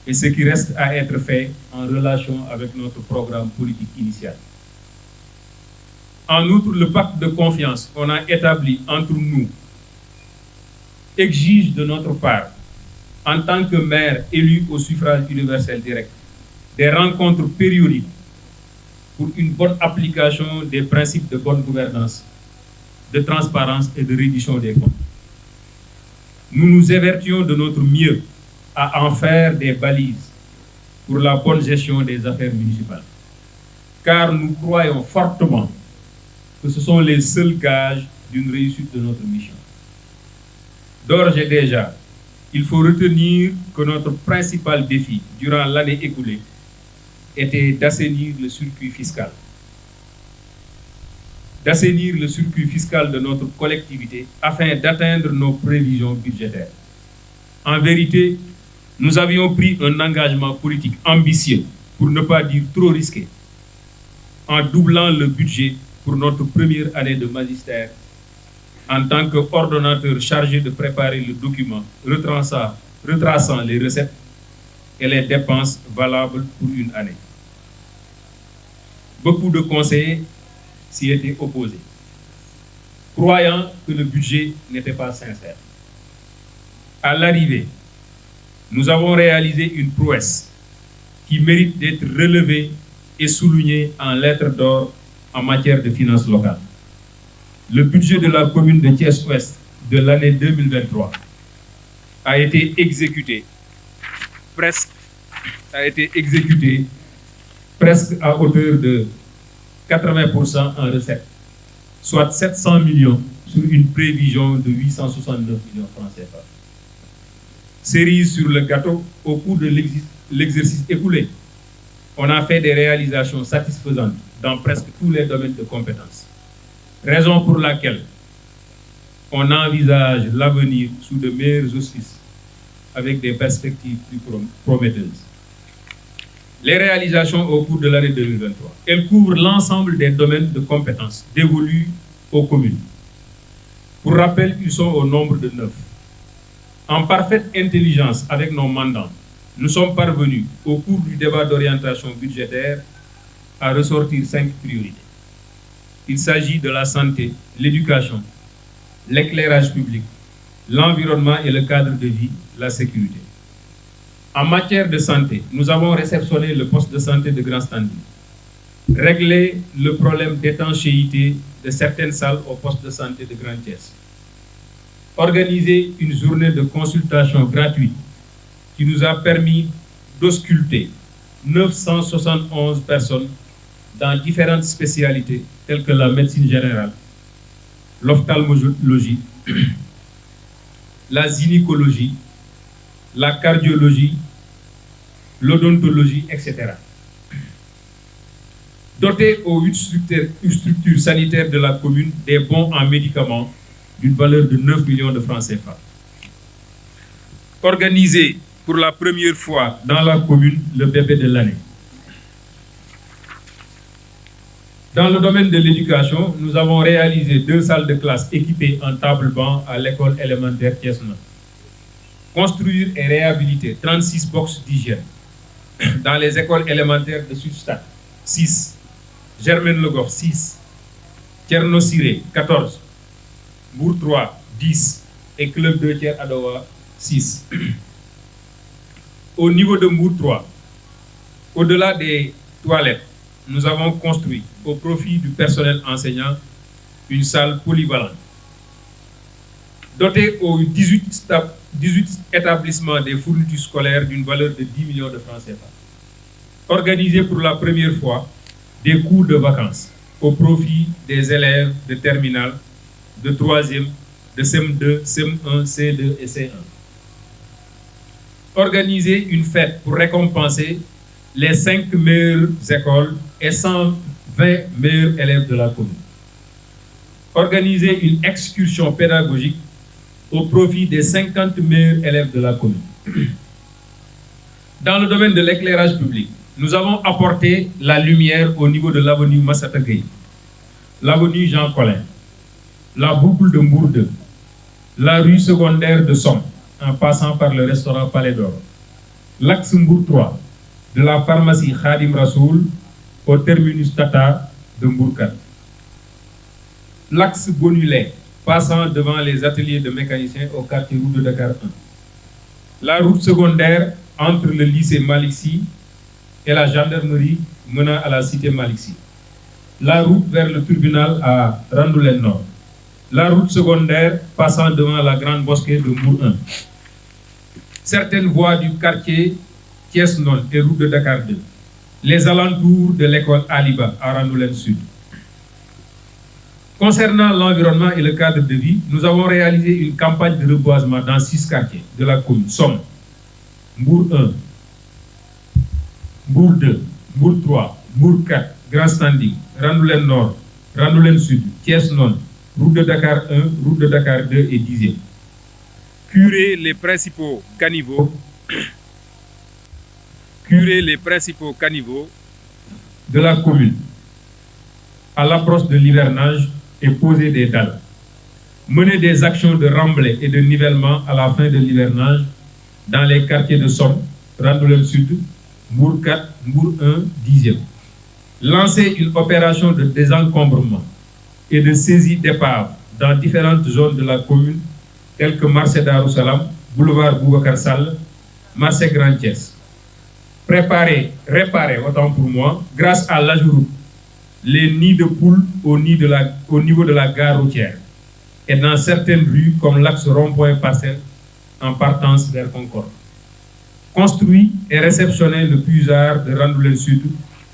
et ce qui reste à être fait en relation avec notre programme politique initial. En outre, le pacte de confiance qu'on a établi entre nous exige de notre part, en tant que maire élu au suffrage universel direct, des rencontres périodiques pour une bonne application des principes de bonne gouvernance, de transparence et de reddition des comptes. Nous nous évertuons de notre mieux à en faire des balises pour la bonne gestion des affaires municipales, car nous croyons fortement que ce sont les seuls gages d'une réussite de notre mission. D'ores et déjà, il faut retenir que notre principal défi durant l'année écoulée était d'assainir le circuit fiscal. D'assainir le circuit fiscal de notre collectivité afin d'atteindre nos prévisions budgétaires. En vérité, nous avions pris un engagement politique ambitieux, pour ne pas dire trop risqué, en doublant le budget pour notre première année de magistère en tant qu'ordonnateur chargé de préparer le document retraçant les recettes et les dépenses valables pour une année. Beaucoup de conseillers s'y étaient opposés, croyant que le budget n'était pas sincère. À l'arrivée, nous avons réalisé une prouesse qui mérite d'être relevée et soulignée en lettres d'or en matière de finances locales. Le budget de la commune de Thiès-Ouest de l'année 2023 a été exécuté presque à hauteur de 80% en recettes, soit 700 millions sur une prévision de 869 millions francs CFA. Cerise sur le gâteau, au cours de l'exercice écoulé, on a fait des réalisations satisfaisantes dans presque tous les domaines de compétences. Raison pour laquelle on envisage l'avenir sous de meilleurs auspices avec des perspectives plus prometteuses. Les réalisations au cours de l'année 2023, elles couvrent l'ensemble des domaines de compétences dévolus aux communes. Pour rappel, ils sont au nombre de 9. En parfaite intelligence avec nos mandants, nous sommes parvenus, au cours du débat d'orientation budgétaire, à ressortir 5 priorités. Il s'agit de la santé, l'éducation, l'éclairage public, l'environnement et le cadre de vie, la sécurité. En matière de santé, nous avons réceptionné le poste de santé de Grand Standing, réglé le problème d'étanchéité de certaines salles au poste de santé de Grand Thiès, organisé une journée de consultation gratuite qui nous a permis d'ausculter 971 personnes dans différentes spécialités telles que la médecine générale, l'ophtalmologie, la gynécologie, la cardiologie, l'odontologie, etc. Doté aux 8 structures sanitaires de la commune des bons en médicaments d'une valeur de 9 millions de francs CFA. Organisé pour la première fois dans la commune le bébé de l'année. Dans le domaine de l'éducation, nous avons réalisé 2 salles de classe équipées en table-banc à l'école élémentaire Thiès-Nord. Construire et réhabiliter 36 boxes d'hygiène dans les écoles élémentaires de Sud-Stade, 6, Germaine-le-Goff, 6, Tcherno-Siré, 14, Bourg 3, 10 et Club 2 Tiers Adowa, 6. Au niveau de Bourg 3, au-delà des toilettes, nous avons construit, au profit du personnel enseignant, une salle polyvalente. Dotée aux 18 établissements des fournitures scolaires d'une valeur de 10 millions de francs CFA. Organisée pour la première fois des cours de vacances au profit des élèves de terminale, de 3e, de CM2, CM1, C2 et C1. Organiser une fête pour récompenser les 5 meilleures écoles et 120 meilleurs élèves de la commune. Organiser une excursion pédagogique au profit des 50 meilleurs élèves de la commune. Dans le domaine de l'éclairage public, nous avons apporté la lumière au niveau de l'avenue Massata Gueye, l'avenue Jean Collin, la boucle de Mbour 2, la rue secondaire de Somme, en passant par le restaurant Palais d'Or, L'axe Mbour 3, de la pharmacie Khadim Rassoul au terminus Tata de Mbour 4. L'axe Bonulé, passant devant les ateliers de mécaniciens au quartier route de Dakar 1. La route secondaire entre le lycée Malixi et la gendarmerie menant à la cité Malixi. La route vers le tribunal à Randoulène Nord. La route secondaire passant devant la grande mosquée de Mbour 1. Certaines voies du quartier Thiès-Nord et route de Dakar 2. Les alentours de l'école Aliba à Randoulène Sud. Concernant l'environnement et le cadre de vie, nous avons réalisé une campagne de reboisement dans 6 quartiers de la commune. Somme, Mbour 1, Mbour 2, Mbour 3, Mbour 4, Grand Standing, Randoulène Nord, Randoulène Sud, Thiès Nord, route de Dakar 1, route de Dakar 2 et 10e. Curer les principaux caniveaux de la commune à l'approche de l'hivernage et poser des dalles. Mener des actions de remblai et de nivellement à la fin de l'hivernage dans les quartiers de Somme, Randoulène Sud, Mbour 4, Mbour 1, 10e. Lancer une opération de désencombrement et de saisie d'épaves dans différentes zones de la commune, telles que Marché Darussalam, boulevard Boubacar Sall, Marché Grand Thiès. Réparer, autant pour moi, grâce à l'AJOUROUTE, les nids de poules au niveau de la gare routière et dans certaines rues comme l'axe rond-point Parcelles en partance vers Concorde. Construit et réceptionner le puisard de Randoulène Sud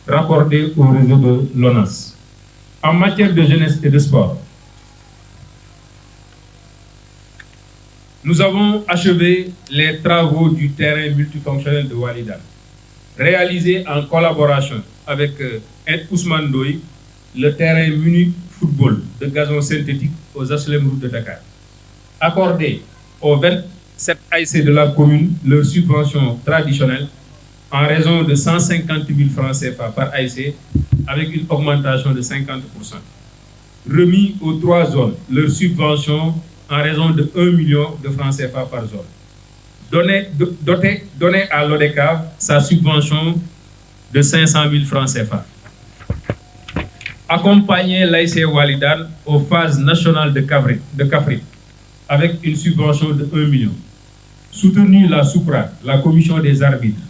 raccordé au réseau de l'ONAS. En matière de jeunesse et de sport, nous avons achevé les travaux du terrain multifonctionnel de Walidane, réalisé en collaboration avec Ousmane Ndoye, le terrain muni football de gazon synthétique aux HLM route de Dakar. Accordé aux 27 AIC de la commune leur subvention traditionnelle en raison de 150 000 francs CFA par AIC avec une augmentation de 50%. Remis aux 3 zones leur subvention en raison de 1 million de francs CFA par zone. Donné à l'ODECAV sa subvention de 500 000 francs CFA. Accompagner l'AIC Walidane aux phases nationales de Kaffrine avec une subvention de 1 million. Soutenu la SUPRA, la commission des arbitres,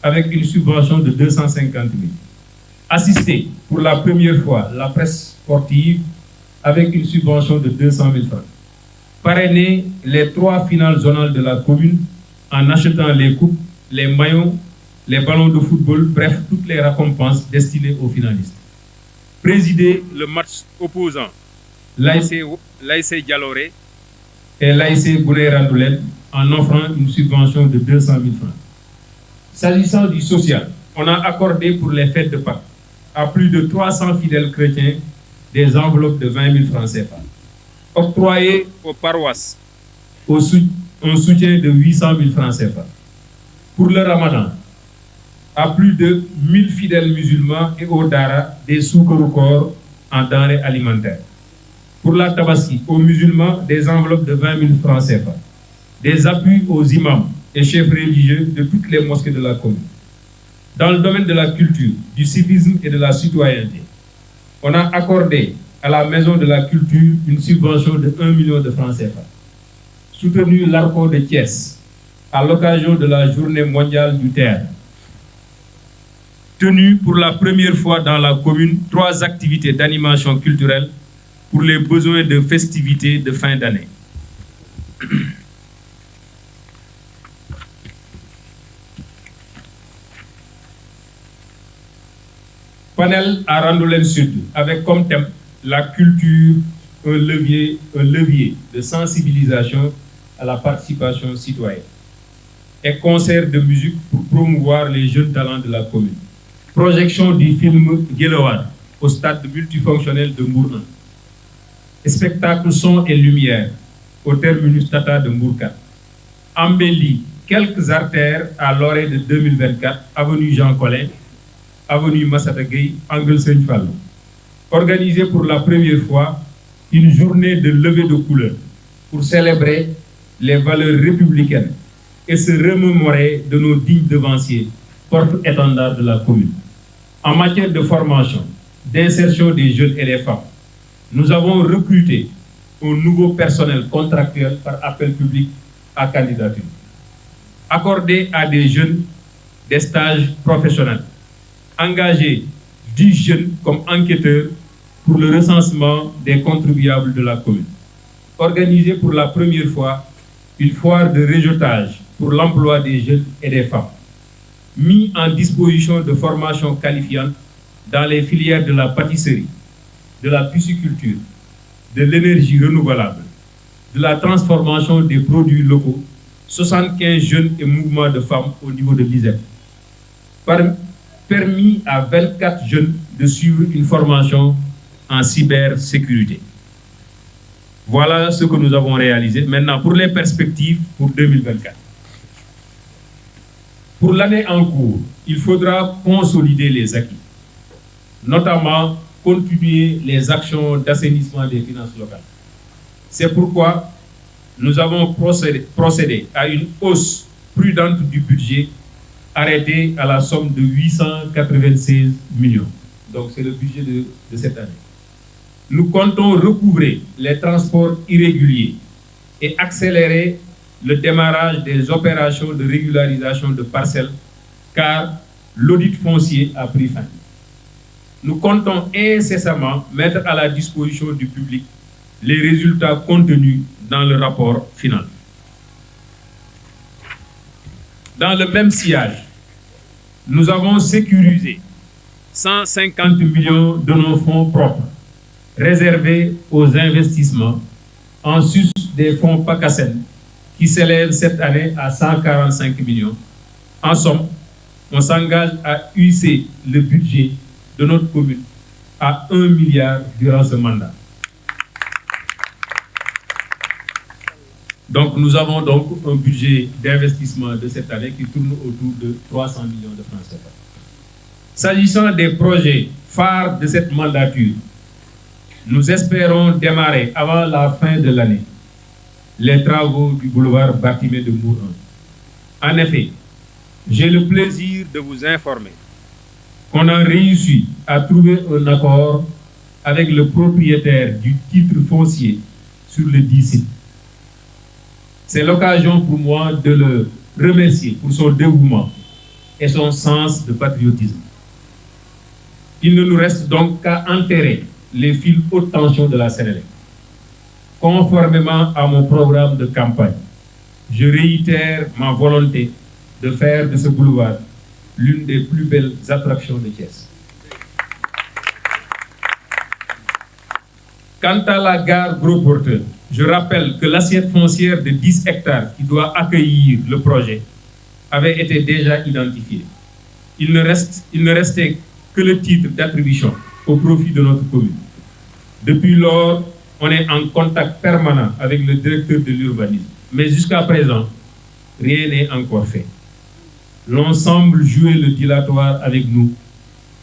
avec une subvention de 250 000. Assisté pour la première fois la presse sportive avec une subvention de 200 000 francs. Parrainer les 3 finales zonales de la commune en achetant les coupes, les maillots, les ballons de football, bref, toutes les récompenses destinées aux finalistes. Présider le match opposant l'AIC Dialoré et l'AIC Boulay Randoulène en offrant une subvention de 200 000 francs. S'agissant du social, on a accordé pour les fêtes de Pâques à plus de 300 fidèles chrétiens des enveloppes de 20 000 francs CFA. Octroyé aux paroisses un soutien de 800 000 francs CFA. Pour le Ramadan, à plus de 1000 fidèles musulmans et au Dara des sous-corps en denrées alimentaires. Pour la Tabaski, aux musulmans, des enveloppes de 20 000 francs CFA. Des appuis aux imams et chefs religieux de toutes les mosquées de la commune. Dans le domaine de la culture, du civisme et de la citoyenneté, on a accordé à la Maison de la Culture une subvention de 1 million de francs CFA. Soutenu l'ARCO de Thiès à l'occasion de la Journée mondiale du théâtre. Tenu pour la première fois dans la commune 3 activités d'animation culturelle pour les besoins de festivités de fin d'année. Panel à Randoulène Sud avec comme thème la culture, un levier de sensibilisation à la participation citoyenne et concert de musique pour promouvoir les jeunes talents de la commune. Projection du film Guelewar au stade multifonctionnel de Mbour 1. Spectacle son et lumière au terminus Tata de Mbour 4. Embellit quelques artères à l'orée de 2024, avenue Jean Collin, avenue Massata Gueye, angle Seigne Fallou. Organisé pour la première fois une journée de levée de couleurs pour célébrer les valeurs républicaines et se remémorer de nos dignes devanciers, porte-étendards de la commune. En matière de formation, d'insertion des jeunes et des femmes, nous avons recruté un nouveau personnel contractuel par appel public à candidature, accordé à des jeunes des stages professionnels, engagé 10 jeunes comme enquêteurs pour le recensement des contribuables de la commune, organisé pour la première fois une foire de réseautage pour l'emploi des jeunes et des femmes, mis en disposition de formations qualifiantes dans les filières de la pâtisserie, de la pisciculture, de l'énergie renouvelable, de la transformation des produits locaux, 75 jeunes et mouvements de femmes au niveau de l'ISEP. Permis à 24 jeunes de suivre une formation en cybersécurité. Voilà ce que nous avons réalisé. Maintenant, pour les perspectives pour 2024. Pour l'année en cours, il faudra consolider les acquis, notamment continuer les actions d'assainissement des finances locales. C'est pourquoi nous avons procédé à une hausse prudente du budget arrêté à la somme de 896 millions. Donc c'est le budget de cette année. Nous comptons recouvrer les transports irréguliers et accélérer le démarrage des opérations de régularisation de parcelles, car l'audit foncier a pris fin. Nous comptons incessamment mettre à la disposition du public les résultats contenus dans le rapport final. Dans le même sillage, nous avons sécurisé 150 millions de nos fonds propres réservés aux investissements en sus des fonds PACASEN qui s'élèvent cette année à 145 millions. En somme, on s'engage à hisser le budget de notre commune à 1 milliard durant ce mandat. Donc nous avons donc un budget d'investissement de cette année qui tourne autour de 300 millions de francs CFA. S'agissant des projets phares de cette mandature, nous espérons démarrer avant la fin de l'année les travaux du boulevard Bartimée de Mourin. En effet, j'ai le plaisir de vous informer qu'on a réussi à trouver un accord avec le propriétaire du titre foncier sur le dit site. C'est l'occasion pour moi de le remercier pour son dévouement et son sens de patriotisme. Il ne nous reste donc qu'à enterrer les fils haute tension de la Sénélec. Conformément à mon programme de campagne, je réitère ma volonté de faire de ce boulevard l'une des plus belles attractions de Thiès. Quant à la gare Gros Porteur, je rappelle que l'assiette foncière de 10 hectares qui doit accueillir le projet avait été déjà identifiée. Il ne restait que le titre d'attribution au profit de notre commune. Depuis lors, on est en contact permanent avec le directeur de l'urbanisme. Mais jusqu'à présent, rien n'est encore fait. L'on semble jouer le dilatoire avec nous.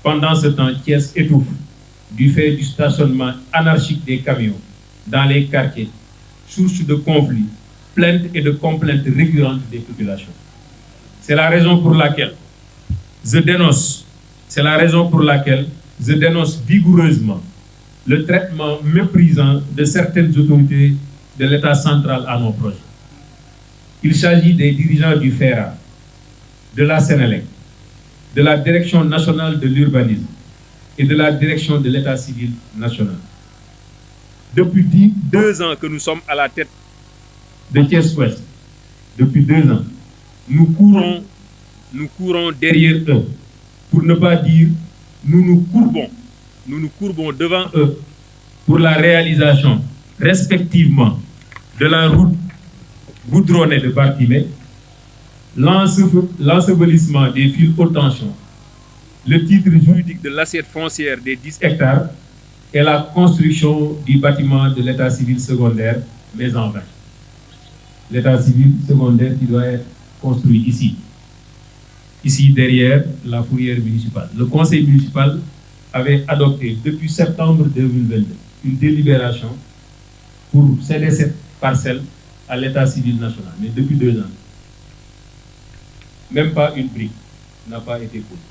Pendant ce temps, Thiès étouffe du fait du stationnement anarchique des camions dans les quartiers, source de conflits, plaintes et de complaintes récurrentes des populations. C'est la raison pour laquelle je dénonce vigoureusement le traitement méprisant de certaines autorités de l'État central à nos projets. Il s'agit des dirigeants du FERA, de la Sénélec, de la Direction nationale de l'urbanisme et de la Direction de l'État civil national. Depuis 2 ans que nous sommes à la tête de Thiès-Ouest, depuis 2 ans, nous courons derrière eux, pour ne pas dire nous nous courbons devant eux pour la réalisation respectivement de la route goudronnée de Bartimée, l'ensevelissement des fils haute tension, le titre juridique de l'assiette foncière des 10 hectares et la construction du bâtiment de l'état civil secondaire, mais en vain. L'état civil secondaire qui doit être construit ici derrière la fourrière municipale. Le conseil municipal avait adopté depuis septembre 2022 une délibération pour céder cette parcelle à l'état civil national, mais depuis 2 ans. même pas une brique n'a pas été posée.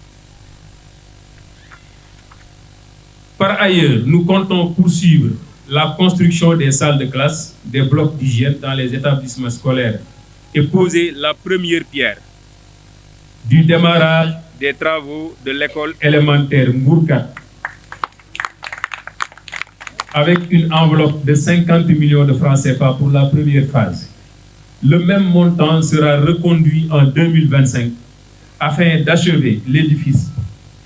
Par ailleurs, nous comptons poursuivre la construction des salles de classe, des blocs d'hygiène dans les établissements scolaires et poser la première pierre du démarrage des travaux de l'école élémentaire Mbourkat avec une enveloppe de 50 millions de francs CFA pour la première phase. Le même montant sera reconduit en 2025 afin d'achever l'édifice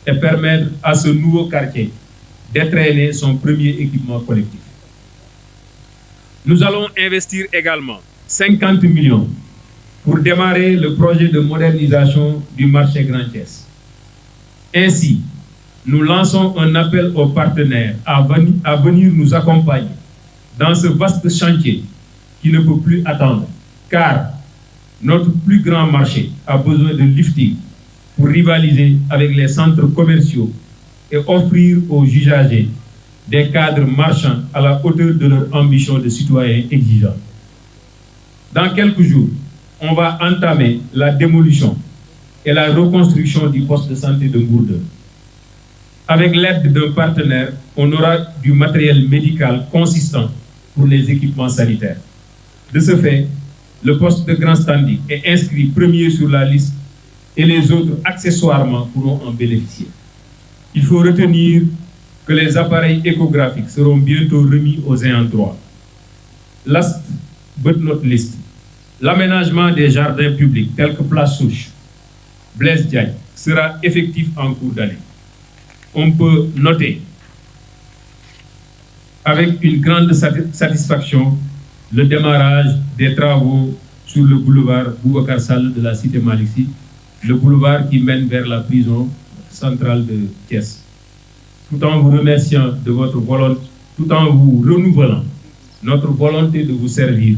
et permettre à ce nouveau quartier d'entraîner son premier équipement collectif. Nous allons investir également 50 millions pour démarrer le projet de modernisation du marché Grand Thiès. Ainsi, nous lançons un appel aux partenaires à venir nous accompagner dans ce vaste chantier qui ne peut plus attendre, car notre plus grand marché a besoin de lifting pour rivaliser avec les centres commerciaux et offrir aux usagers des cadres marchands à la hauteur de leur ambition de citoyens exigeants. Dans quelques jours, on va entamer la démolition et la reconstruction du poste de santé de Mbour 2. Avec l'aide d'un partenaire, on aura du matériel médical consistant pour les équipements sanitaires. De ce fait, le poste de grand standing est inscrit premier sur la liste et les autres accessoirement pourront en bénéficier. Il faut retenir que les appareils échographiques seront bientôt remis aux ayants droit. Last but not least, l'aménagement des jardins publics tels que Place Souche, Blaise Diagne sera effectif en cours d'année. On peut noter avec une grande satisfaction le démarrage des travaux sur le boulevard Boubacar Sall de la cité Malick Sy, le boulevard qui mène vers la prison centrale de Thiès. Tout en vous remerciant de votre volonté, tout en vous renouvelant notre volonté de vous servir,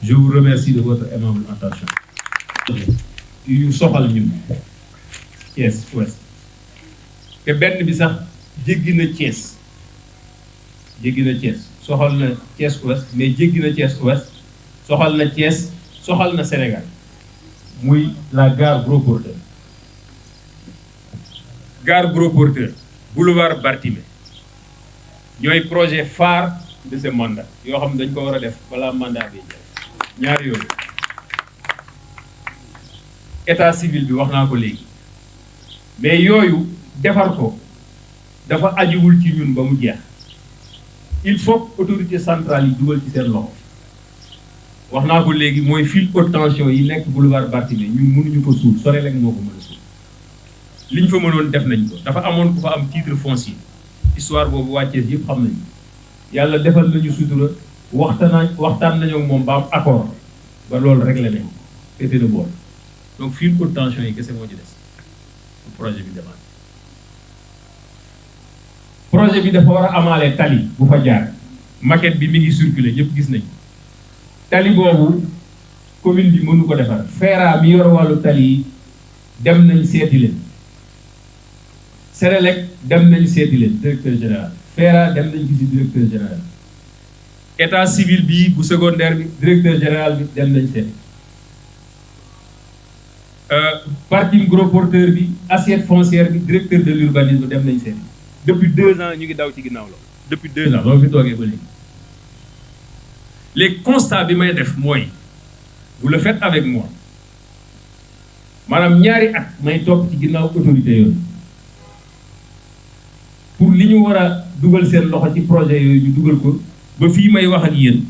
je vous remercie de votre aimable attention. yu soxal ñun Thiès Ouest te benn bi sax jéggi na Thiès soxal na Thiès Ouest mais jéggi na Thiès Ouest soxal na Thiès soxal na Sénégal muy la gare Gros Porteur. Gare Gros Porteur, boulevard Bartimée ñooy projet phare de ce mandat yoo xam ne dañ ko war a def balaa mandat bi ñaari yoon. État civil bi wax naa ko léegi mais yooyu defar ko dafa ajuwul ci ñun ba mu jeex il faut autorité centrale yi dugal ci seen loxo wax naa ko léegi mooy fil haute tension yi nekk boulevard Bartimée ñun mënuñu ko suul sore rek moo ko mën a suul liñ fa mënoon def nañ ko dafa amoon ku fa am titre foncier histoire boobu wàccee yëpp xam nañu yàlla defal nañu sutura waxtaan nañu ak moom ba am accord ba loolu réglé nañ féete de boor donc fil haute tension yi kese moo ci des projet bi demande projet bi dafa war a amaale tali bu fa jaar maquette bi mi ngi circulé ñëpp gis nañ tali boobu commune bi mënu ko defar FERA mi yor wàllu tali yi dem nañ seeti leen Sénélec dem nañ seeti leen directeur général FERA dem nañ gisi directeur général état civil bi bu secondaire bi directeur général bi dem nañ seeti parking Gros Porteur bi assiette foncière bi directeur de l'urbanisme dem nañ seeti depuis 2 ans ñu ngi daw ci ginnaaw loolu depuis 2 ans loolu fi toogee ba léegi les constats bi may def mooy vous le faites avec moi maanaam ñaari at may topp ci ginnaaw autorité yooyu pour li ñu war a dugal seen loxo ci projet yooyu ñu dugal ko ba fii may wax ak yéen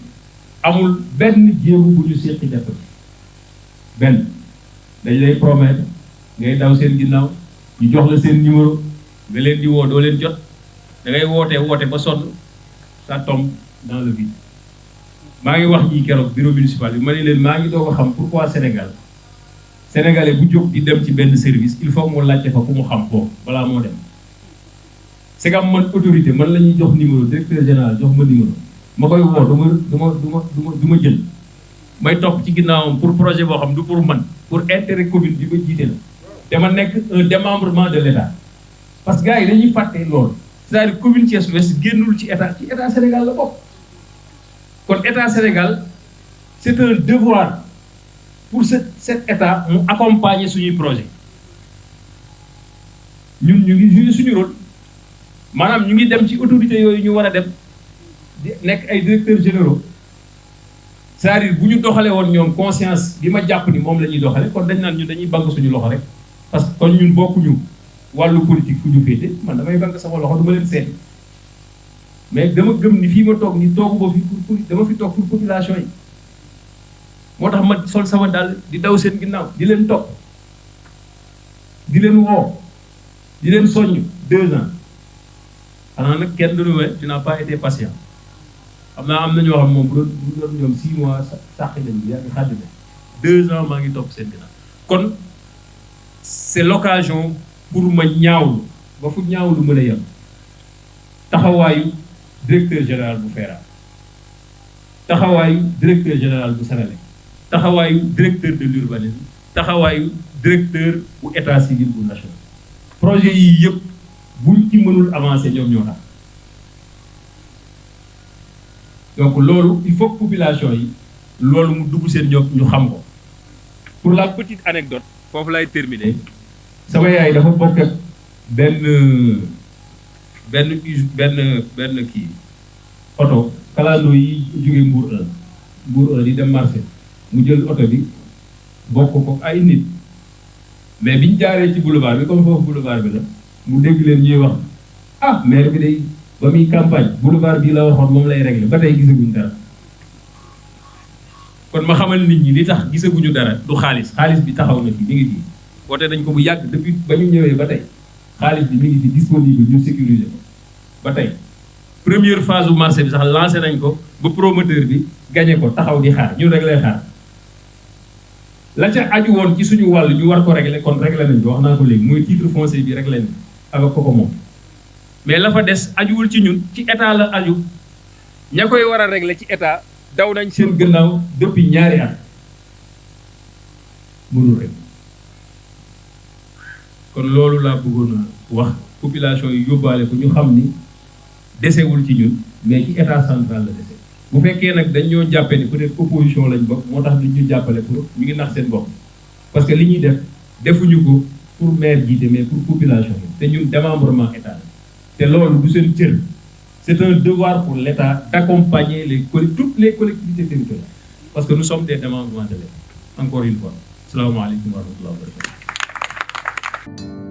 amul benn jéego bu ñu seqi def benn dañ lay promettre ngay daw seen ginnaaw ñu jox la seen numéro nga leen di woo doo leen jot da ngay woote ba sonn ça tombe dans le vide. maa ngi wax ñii keroog bureau municipal bi ma ne leen maa ngi doog a xam pourquoi sénégalais bu jóg di dem ci benn service il faut mu laajte fa ku mu xam foofu balaa moo dem. c'est que man autorité man la ñuy jox numéro directeur général jox ma numéro ma koy woo du ma jël may topp ci ginnaawam pour projet boo xam du pour man pour intérêt commune bi ma jiite la dama nekk un démembrement de l'État parce que gars yi dañuy fàtte loolu c'est-à-dire commune Thiès Ouest génnul ci état Sénégal la bokk kon état Sénégal c'est un devoir pour cet état mu accompagner suñuy projet ñun ñu ngi jouer suñu rôle maanaam ñu ngi dem ci autorités yooyu ñu war a dem di nekk ay directeurs généraux c'est-à-dire bu ñu doxalee woon ñoom conscience bi ma jàpp ni moom la ñuy doxale kon dañ naan ñun dañuy banque suñu loxo rek parce que kon ñun bokkuñu wàllu politique fu ñu féete man damay banque sama loxo du ma leen seeti mais dama gëm ni fii ma toog ni toogu ba fi pour dama fi toog pour population yi moo tax ma sol sama dàll di daw seen ginnaaw di leen topp di leen woo di leen soññ 2 ans xanaa nag kenn du ne tu n'as pas été patient xam naa am na ñoo xam moom bu doon ñoom 6 mois sàq nañ bi yaa ngi xàddi ne 2 ans maa ngi topp seen ginnaaw kon c'est l'occasion pour ma ñaawlu ba fu ñaawlu mën a yem taxawaayu directeur général bu FERA taxawaayu directeur général bu Senelec taxawaayu directeur de l'urbanisme taxawaayu directeur bu état civil bu national projet yii yëpp buñ ci mënul avancer ñoom ñoo tax donc loolu il faut que population yi loolu mu dugg seen ñoom ñu xam ko. Pour la petite anecdote foofu lay terminer sama yaay dafa bokk ak benn kii oto kalandoo yi jóge Mbour 1 di dem marché mu jël oto bi bokk ko ay nit mais biñ jaaree ci boulevard bi comme foofu boulevard bi la mu dégg leen ñuy wax ah maire bi day ba muy campagne boulevard bii la waxoon moom lay régler ba tey gisaguñ dara kon ma xamal nit ñi li tax gisaguñu dara du xaalis bi taxaw na fi mi ngi fi woote dañ ko bu yàgg depuis ba ñu ñëwee ba tey xaalis bi mi ngi fi disponible ñu sécuriser ko ba tey première phase bu marché bi sax lancé nañ ko ba promoteur bi gagné ko taxaw di xaar ñun rek lay xaar la ca aju woon ci suñu wàll ñu war ko régler kon régler nañ ko wax naa ko léegi mooy titre foncier bi régler nañ avec ko moom mais la fa des ajuwul ci ñun ci état la aju ña koy war a régler ci état daw nañ seen gannaaw depuis ñaari at mënul rek kon loolu laa bëggoon a wax population yi yóbbaale ko ñu xam ni desewul ci ñun mais ci état central la dese bu fekkee nag dañ ñoo jàppe ni peut-être opposition lañ bokk moo tax duñ ñu jàppale pour ñu ngi nax seen bopp parce que li ñuy def defuñu ko pour maire jiite mais pour population yi te ñun démembrement état te loolu du seen cër c'est un devoir pour l'État d'accompagner toutes les collectivités territoriales parce que nous sommes des démembrements de l'État encore une fois. Assalamu alaikum wa rahmatullahi wa barakatuh.